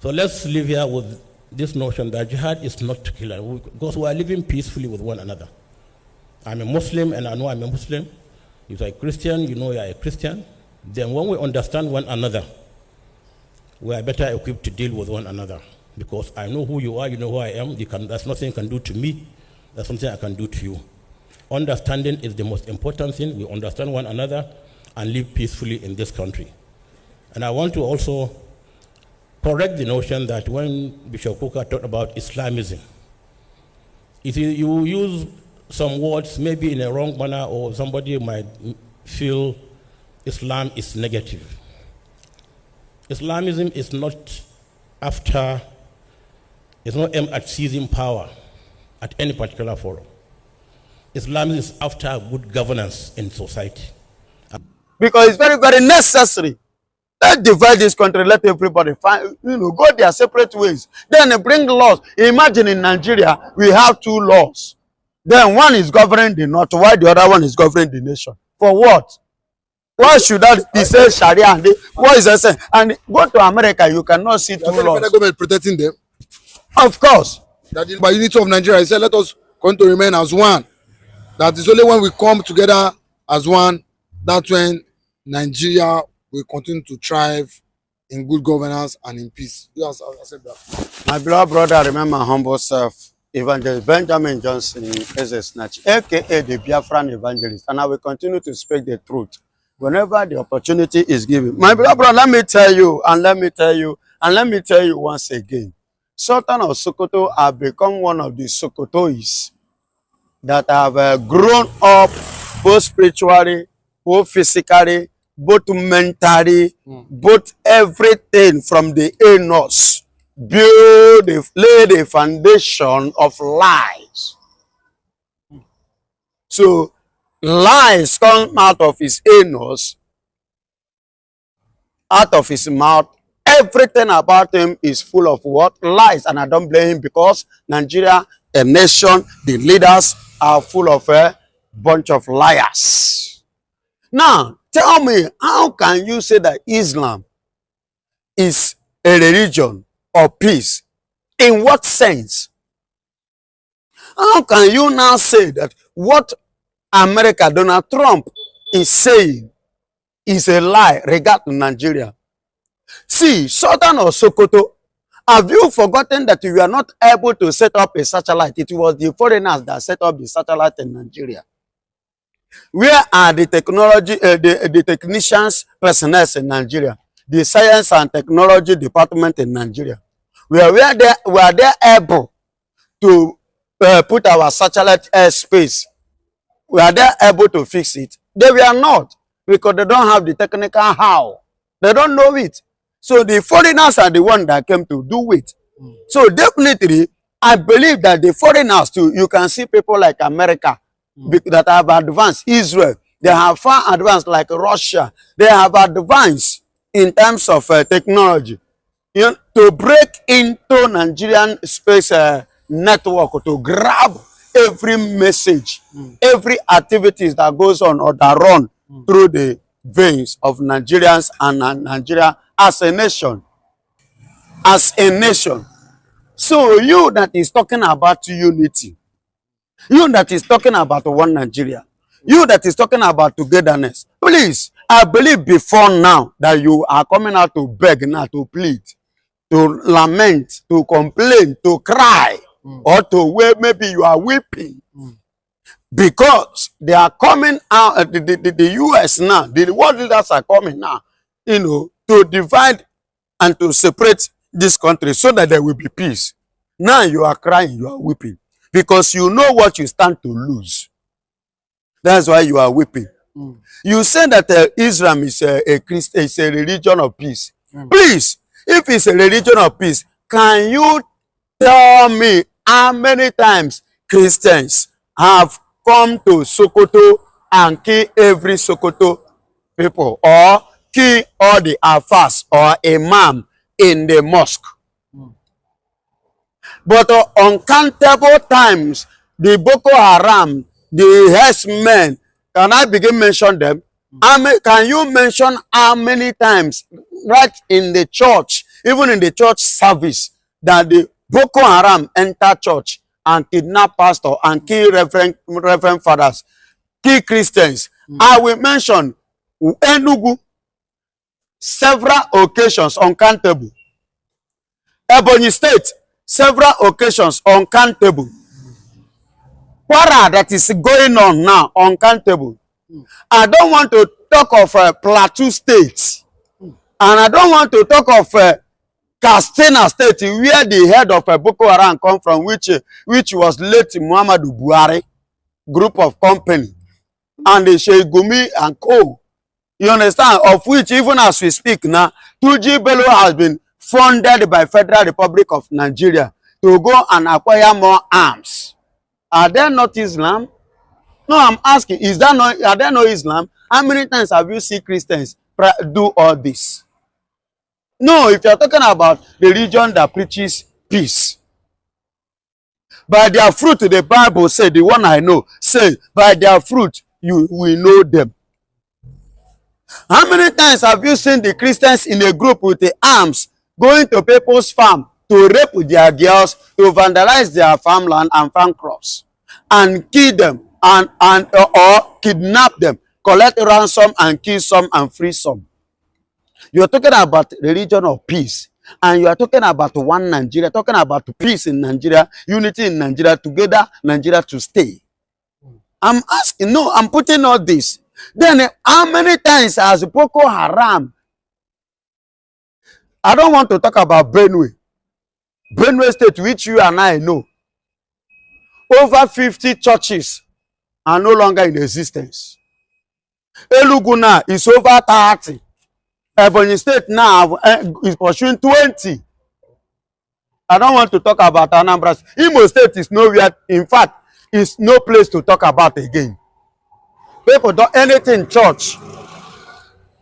So let's live here with this notion that jihad is not to kill, because we are living peacefully with one another. I'm a Muslim and I know I'm a Muslim. If you're a Christian, you know you're a Christian. Then when we understand one another, we are better equipped to deal with one another. Because I know who you are, you know who I am. There's nothing you can do to me. There's something I can do to you. Understanding is the most important thing. We understand one another and live peacefully in this country. And I want to also correct the notion that when Bishop Coker talked about Islamism, if you use some words maybe in a wrong manner, or somebody might feel Islam is negative. Islamism is not it's not aimed at seizing power at any particular forum. Islam is after good governance in society. Because it's very, very necessary. Let's divide this country, let everybody find, go their separate ways. Then they bring laws. Imagine in Nigeria, we have 2 laws. Then one is governing the north, while the other one is governing the nation. For what? Why should that be said Sharia? And what is that saying? And go to America, you cannot see 2 laws. The government protecting them. Of course. That is by unity of Nigeria. He said, let us come to remain as one. That is only when we come together as one, that's when Nigeria will continue to thrive in good governance and in peace. Yes, I said that. My beloved brother, remember humble self, Evangelist Benjamin Johnson, Snatch, aka the Biafran evangelist, and I will continue to speak the truth whenever the opportunity is given. My beloved brother, let me tell you, and let me tell you, and let me tell you once again, Sultan of Sokoto have become one of the Sokotois that have grown up both spiritually, both physically, both mentally, both everything from the anus, lay the foundation of lies. So lies come out of his anus, out of his mouth. Everything about him is full of what? Lies. And I don't blame him, because Nigeria, a nation, the leaders are full of a bunch of liars. Now, tell me, how can you say that Islam is a religion of peace? In what sense? How can you now say that what America, Donald Trump, is saying is a lie regarding Nigeria? See, Sultan of Sokoto, have you forgotten that you are not able to set up a satellite? It was the foreigners that set up the satellite in Nigeria. Where are the the technicians, personnel in Nigeria? The science and technology department in Nigeria. Were they able to put our satellite airspace? Were they able to fix it? They were not, because they don't have the technical how. They don't know it. So the foreigners are the one that came to do it. So definitely, I believe that the foreigners too, you can see people like America that have advanced, Israel, they have far advanced, like Russia, they have advanced in terms of technology. To break into Nigerian space network, to grab every message, every activities that goes on or that run through the veins of Nigerians and Nigeria as a nation. As a nation. So you that is talking about unity, you that is talking about one Nigeria, you that is talking about togetherness, please, I believe before now that you are coming out to beg now, to plead, to lament, to complain, to cry, or to where maybe you are weeping. Because they are coming out, the US now, the world leaders are coming now, to divide and to separate this country so that there will be peace. Now you are crying, you are weeping, because you know what you stand to lose. That's why you are weeping. You say that Islam is a religion of peace. Please, if it's a religion of peace, can you tell me how many times Christians have come to Sokoto and kill every Sokoto people, or kill all the Afas or imam in the mosque? But uncountable times, the Boko Haram, the herdsmen, can I begin to mention them? Can you mention how many times right in the church, even in the church service, that the Boko Haram enter church and kidnap pastor and kill reverend fathers, kill Christians. I will mention Enugu, several occasions uncountable. Ebonyi State, several occasions uncountable. Kwara that is going on now, uncountable. I don't want to talk of Plateau State, and I don't want to talk of Christain State, where the head of Boko Haram come from, which was late Muhammadu Buhari group of company, and the Sheikh Gumi and co. You understand? Of which, even as we speak now, 2G Bello has been funded by Federal Republic of Nigeria to go and acquire more arms. Are there not Islam? No, I'm asking, is that not, are there no Islam? How many times have you seen Christians do all this? No, if you're talking about the religion that preaches peace, by their fruit, the Bible said, the one I know, say, by their fruit, you will know them. How many times have you seen the Christians in a group with the arms going to people's farm to rape their girls, to vandalize their farmland and farm crops, and kill them, or kidnap them, collect ransom and kill some and free some? You are talking about religion of peace, and you are talking about one Nigeria, talking about peace in Nigeria, unity in Nigeria, together Nigeria to stay. I'm asking, no, I'm putting all this. Then how many times has Boko Haram? I don't want to talk about Benue State, which you and I know. Over 50 churches are no longer in existence. Enugu now is over 30. Ebonyi State now is pursuing 20. I don't want to talk about Anambra. Imo State is nowhere. In fact, it's no place to talk about again. People don't anything church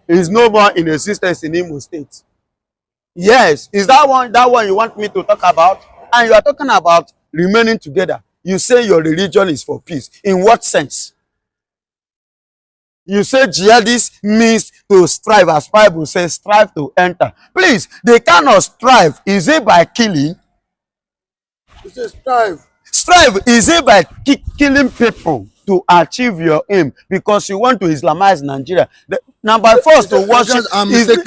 is no more in existence in Imo State. Yes, is that one you want me to talk about? And you are talking about remaining together. You say your religion is for peace. In what sense? You say jihadist means to strive, as Bible says, strive to enter. Please, they cannot strive. Is it by killing? It says strive. Strive, is it by killing people to achieve your aim because you want to Islamize Nigeria? Now by force to worship,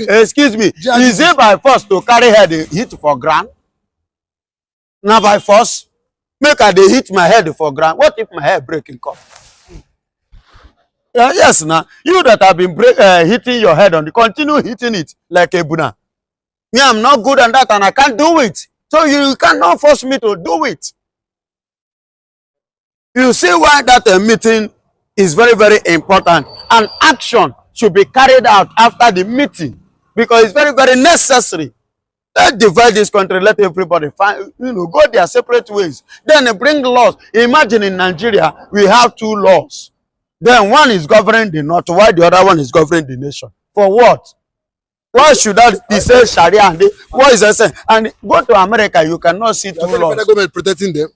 excuse me, is it by force to carry head hit for ground? Now by force, make I dey hit my head for ground. What if my head breaking come? Yes, now you that have been hitting your head on the, continue hitting it like a Buddha. Me, I'm not good on that and I can't do it. So you cannot force me to do it. You see why that meeting is very, very important, and action should be carried out after the meeting because it's very, very necessary. Let's divide this country, let everybody find, go their separate ways. Then bring laws. Imagine in Nigeria, we have two laws. Then one is governing the north, while the other one is governing the nation. For what? Why should that be say Sharia and what is that saying? And go to America, you cannot see two laws. The government protecting them?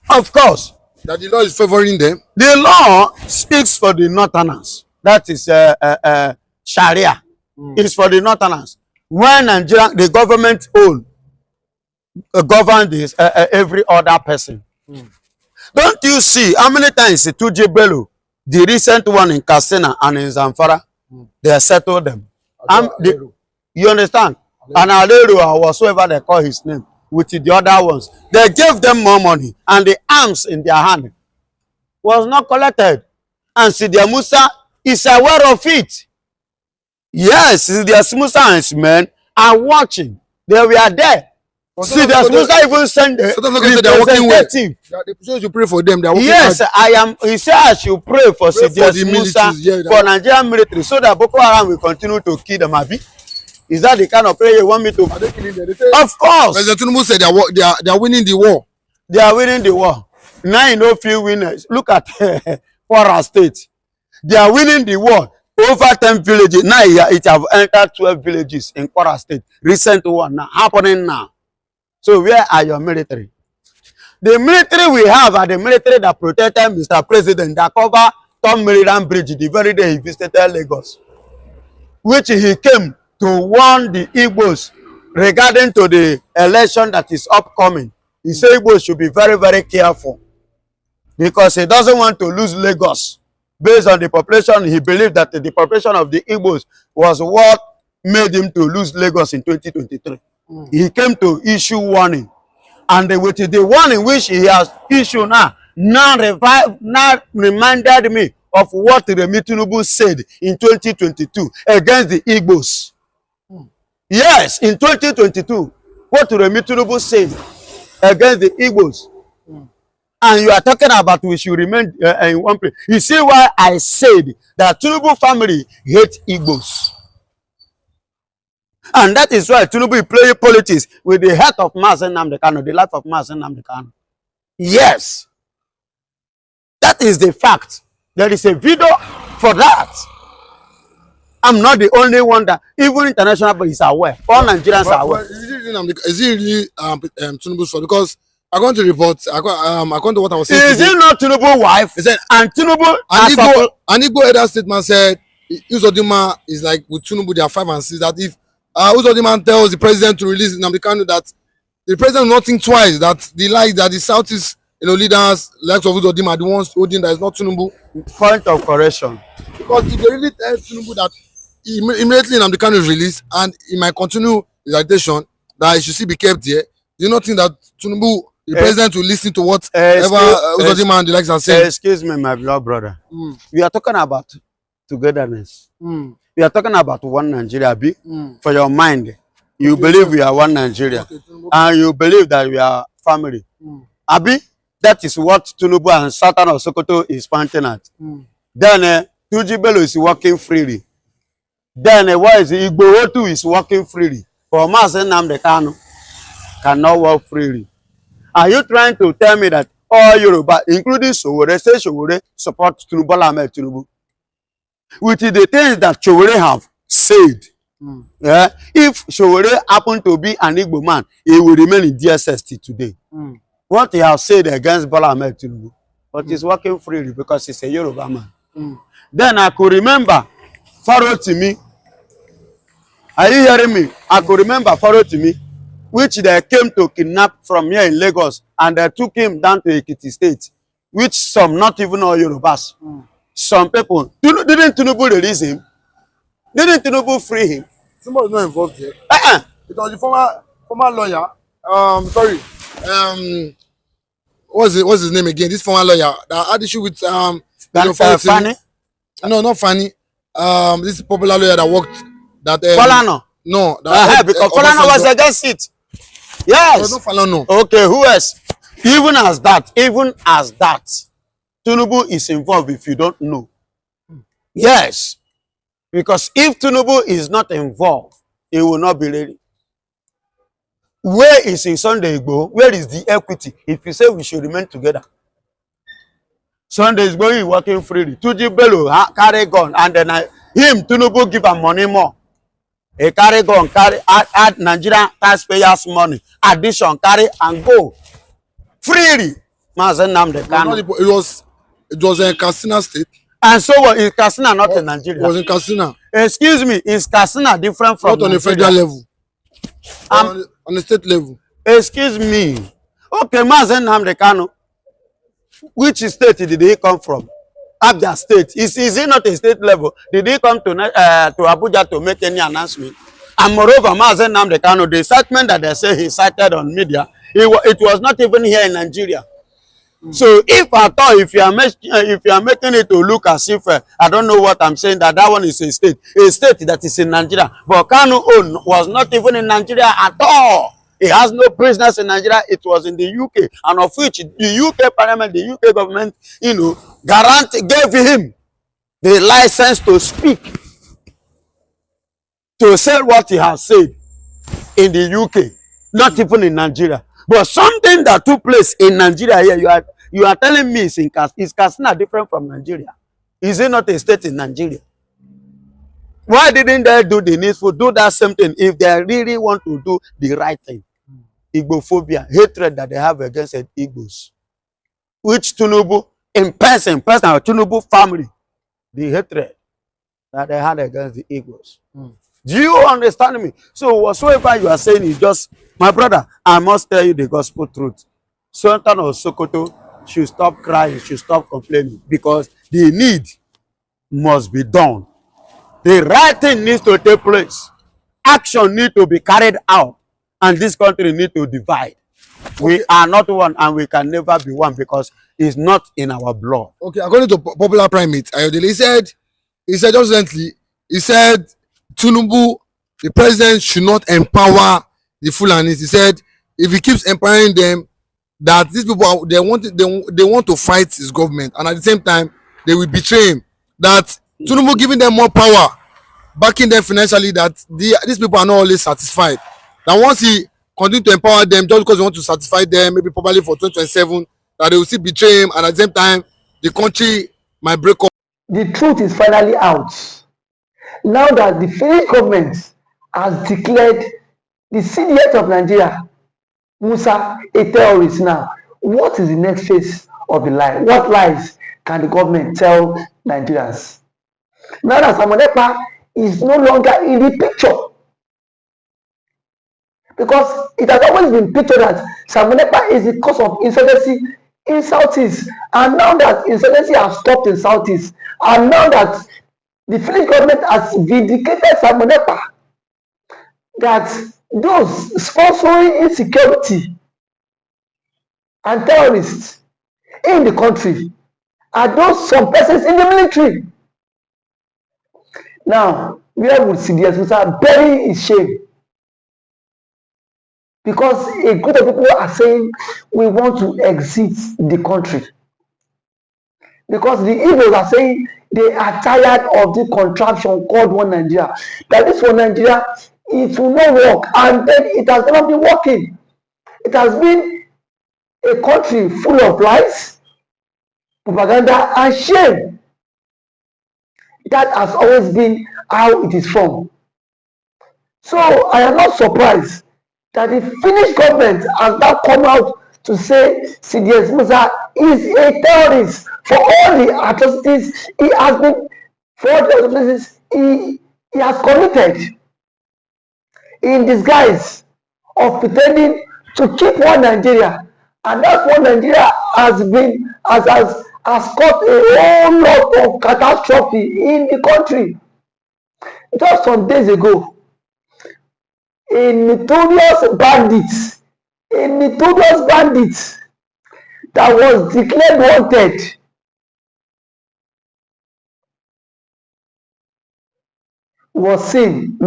Of course. That the law is favoring them? The law speaks for the northerners. That is Sharia. It's for the northerners. When Nigeria, the government own govern this every other person. Don't you see how many times 2G Bello, the recent one in Christain and in Zamfara, they settled them. You understand? And Aleru or whatsoever they call his name, with the other ones, they gave them more money, and the arms in their hand was not collected. And Sidia Musa is aware of it. Yes, Sidia Musa and his men are watching. They were there. Sidia Musa even sent a representative. So you pray for them. Yes, I am. He said I should pray for Sidia Musa, for Nigerian military, so that Boko Haram will continue to kill them. Abi? Is that the kind of prayer you want me to? Are they killing them? They say, of course. President Tinubu said they are winning the war. They are winning the war. Now you know few winners. Look at Kwara State. They are winning the war. Over 10 villages. Now it have entered 12 villages in Kwara State. Recent one now happening now. So where are your military? The military we have are the military that protected Mr. President, that cover Tom Maryland Bridge the very day he visited Lagos, which he came to warn the Igbos regarding to the election that is upcoming. He said Igbo should be very, very careful because he doesn't want to lose Lagos. Based on the population, he believed that the population of the Igbos was what made him to lose Lagos in 2023. He came to issue warning. And with the warning which he has issued now reminded me of what Remi Tinubu said in 2022 against the Igbos. Yes, in 2022, what Remi Tinubu said against the Igbos. And you are talking about we should remain in one place. You see why I said that Tinubu family hate Igbos. And that is why Tinubu is playing politics with the health of Mazen Nnamdi Kanu, the life of Mazen Nnamdi Kanu. Yes. That is the fact. There is a video for that. I'm not the only one that, even international bodies is aware. All Nigerians are aware. Is it really Tinubu's fault? Because according to reports, according to what I was saying, is it not Tinubu's wife? Said, and Tinubu, an Igbo elder statement said, Uzodinma is like with Tinubu, they are 5 and 6. That if Uzodinma tells the president to release Nnamdi Kanu, that the president will not think twice. That the Southeast, leaders like of Uzodinma are the ones holding that is not Tinubu. Point of correction. Because if they really tell Tinubu that immediately Nnamdi Kanu is released and he might continue his agitation, that he should still be kept there, do you not think that Tinubu, the president, will listen to whatever Uzodinma and the likes are saying? Excuse me, my beloved brother. We are talking about togetherness. We are talking about one Nigeria. For your mind, you believe we are one Nigeria, and you believe that we are family. Abi, that is what Tinubu and Sultan of Sokoto is pointing at. Then Tuji Bello is working freely. Then why is Igbo too is working freely? For Mazen Nnamdi Kanu cannot work freely. Are you trying to tell me that all Yoruba, including Sowore, support Tinubu? With the things that Sowore have said, if Sowore happened to be an Igbo man, he will remain in DSS till today. What he has said against Bola Ahmed Tinubu, but he's working freely because he's a Yoruba man. Then I could remember Faro Timi. Are you hearing me? I could remember Faro Timi, which they came to kidnap from here in Lagos, and they took him down to Ekiti State, which some, not even all Yorubas, some people, didn't Tinubu release him? Didn't Tinubu free him? Somebody is not involved here. It was the former lawyer. What's his name again? This former lawyer that had issue with Fanny? No, not Fanny. This popular lawyer that worked that Falano. No, because Falano was against it. Yes. No, Falano. Okay, who else? Even as that, Tinubu is involved if you don't know. Yes. Because if Tinubu is not involved, he will not be ready. Where is his Sunday Igbo? Where is the equity? If you say we should remain together. Sunday Igbo is working freely. Tuji Bello carry gun, and then him, Tinubu, give him money more. He carry gun, add Nigerian taxpayers' money. Addition, carry and go. Freely. Mazen Nnamdi Kanu. It was in Katsina State. And so what is Katsina not in Nigeria? It was in Katsina. Excuse me, is Katsina different from not on Nigeria? a federal level? On the state level. Excuse me. Okay, Mazen Nnamdi Kanu. Which state did he come from? Abia State. Is it not a state level? Did he come to Abuja to make any announcement? And moreover, Mazen Nnamdi Kanu, the statement that they say he cited on media, it was not even here in Nigeria. So if at all, if you are making it to look as if I don't know what I'm saying, that one is a state that is in Nigeria, but Kanu own was not even in Nigeria at all. He has no business in Nigeria. It was in the UK, and of which the UK Parliament, the UK government, gave him the license to speak, to say what he has said in the UK, not even in Nigeria. But something that took place in Nigeria here, you are telling me is Katsina different from Nigeria? Is it not a state in Nigeria? Why didn't they do the needful, do that same thing if they really want to do the right thing? Igbophobia, hatred that they have against Igbos. Which Tinubu, in person, Tinubu family, the hatred that they had against the Igbos. Do you understand me? So whatsoever you are saying is just, my brother, I must tell you the gospel truth. Sultan of Sokoto should stop crying, should stop complaining, because the need must be done. The right thing needs to take place. Action needs to be carried out, and this country needs to divide. We are not one, and we can never be one, because it's not in our blood. Okay, according to popular primate Ayodele, he said just recently, he said Tinubu, the president, should not empower the Fulanis. He said if he keeps empowering them, that these people are, they want to fight his government, and at the same time they will betray him. That Tinubu giving them more power, backing them financially, that these people are not always satisfied. That once he continue to empower them just because he want to satisfy them, maybe probably for 2027, that they will still betray him, and at the same time the country might break up. The truth is finally out. Now that the Finnish government has declared the CDS of Nigeria, Musa, a terrorist now, what is the next phase of the lie? What lies can the government tell Nigerians? Now that Samonepa is no longer in the picture, because it has always been pictured that Samonepa is the cause of insurgency in Southeast, and now that insurgency has stopped in Southeast, and now that the Finnish government has vindicated Samonepa, that those sponsoring insecurity and terrorists in the country are those some persons in the military. Now, where would CDS Musa bury his shame? Because a group of people are saying we want to exit the country. Because the Igbos are saying they are tired of the contraption called One Nigeria. That this One Nigeria, it will not work, and then it has never been working. It has been a country full of lies, propaganda, and shame. That has always been how it is from. So I am not surprised that the Finnish government has now come out to say CDS Musa is a terrorist for all the atrocities he has been, for all the atrocities he has committed, in disguise of pretending to keep One Nigeria. And that One Nigeria has caused a whole lot of catastrophe in the country. Just some days ago, a notorious bandit that was declared wanted was seen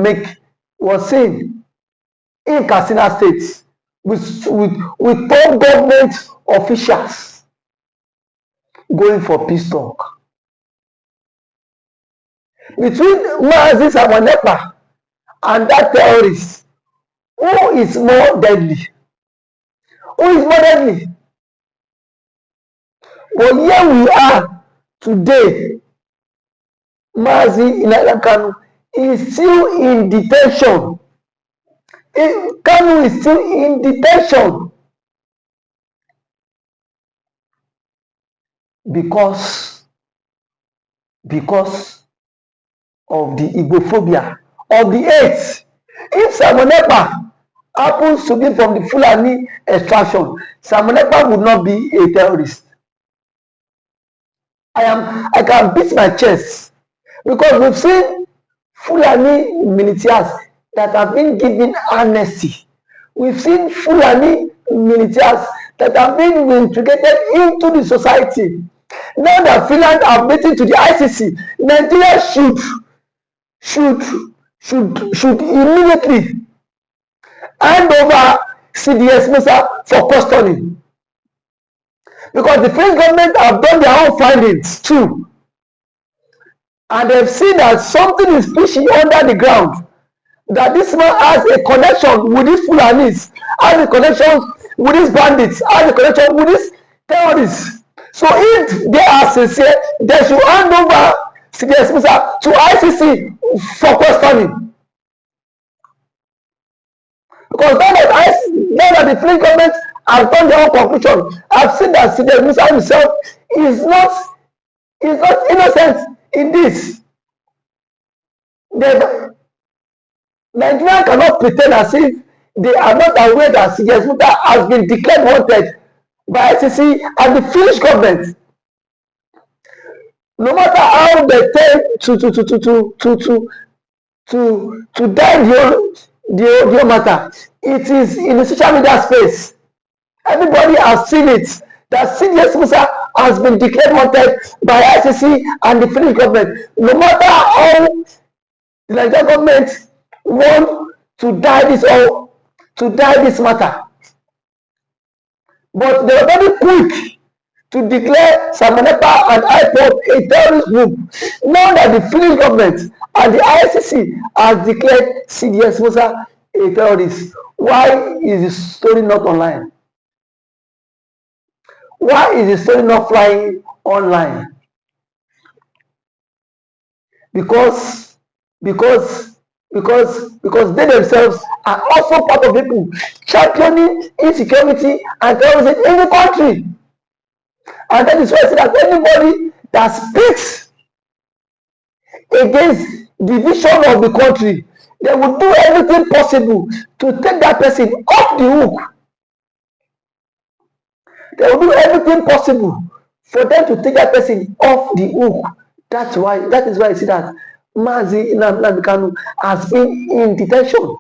in Katsina State with top government officials going for peace talk. Between Mazi Samonepa and that terrorist, who is more deadly? But here we are today. Mazi Kanu is still in detention. Kanu is still in detention because of the Igbophobia, of the hate. If Samonepa happens to be from the Fulani extraction, Samonepa would not be a terrorist. I can beat my chest, because we've seen Fulani militias that have been given amnesty. We've seen Fulani militias that have been integrated into the society. Now that Finland are waiting to the ICC, Nigeria should immediately hand over CDS Musa for custody. Because the French government have done their own findings too. And they've seen that something is pushing under the ground. That this man has a connection with these Fulanis, has a connection with these bandits, has a connection with these terrorists. So if they are sincere, they should hand over CDS Musa to ICC for questioning. Because now that the French government has done their own conclusion, I've seen that CDS Musa himself is not innocent in this. Nigeria cannot pretend as if they are not aware that CJS Muta has been declared wanted by ICC and the Finnish government. No matter how they tend to die the whole matter, it is in the social media space. Everybody has seen it that CJS Musa has been declared wanted by ICC and the Finnish government. No matter how the Nigerian government want to die this matter, but they are very quick to declare Samonepa and IPOB a terrorist group. Now that the Finnish government and the ICC has declared CJS Musa a terrorist, why is the story not online? Why is the story not flying online? Because they themselves are also part of people championing insecurity and terrorism in the country. And that is why I say that anybody that speaks against the vision of the country, they will do everything possible to take that person off the hook. They will do everything possible for them to take that person off the hook. That is why I see that Mazi Nnamdi Kanu has been in detention.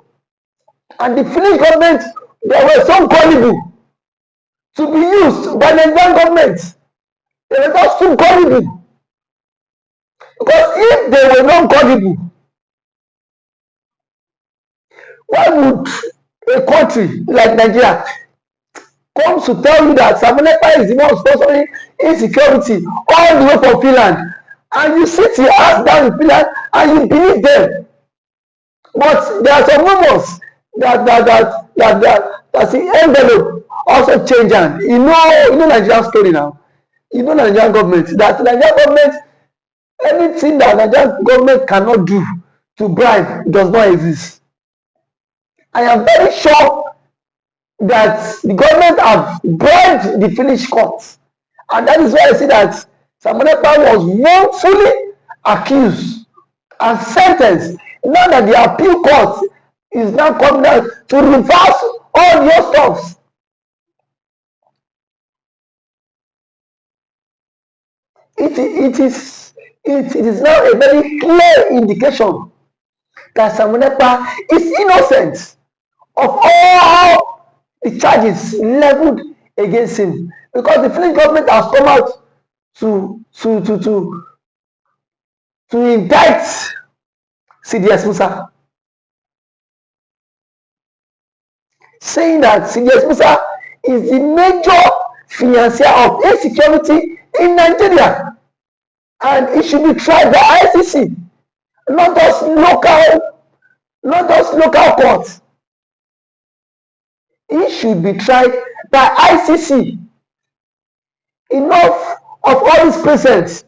And the Finnish government, they were so gullible to be used by the Nigerian government. They were just too gullible. Because if they were not gullible, why would a country like Nigeria come to tell you that Samonepa is the one sponsoring insecurity all the way from Finland, and you sit your ass down in Finland and you believe them? But there are some rumors that the envelope also changed hand. You know Nigerian story now. You know Nigerian government. That Nigerian government, anything that Nigerian government cannot do to bribe does not exist. I am very sure that the government have bribed the Finnish courts, and that is why I say that Samonepa was wrongfully accused and sentenced. Now that the appeal court is now coming out to reverse all your stuffs. It is now a very clear indication that Samonepa is innocent of all the charges leveled against him, because the Finnish government has come out to indict CJS Musa, saying that CJS Musa is the major financier of insecurity in Nigeria, and it should be tried by ICC, not just local courts. It should be tried by ICC. Enough of all these presents.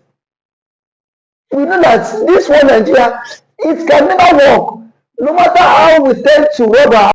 We know that this one Nigeria, it can never work, no matter how we tend to rub our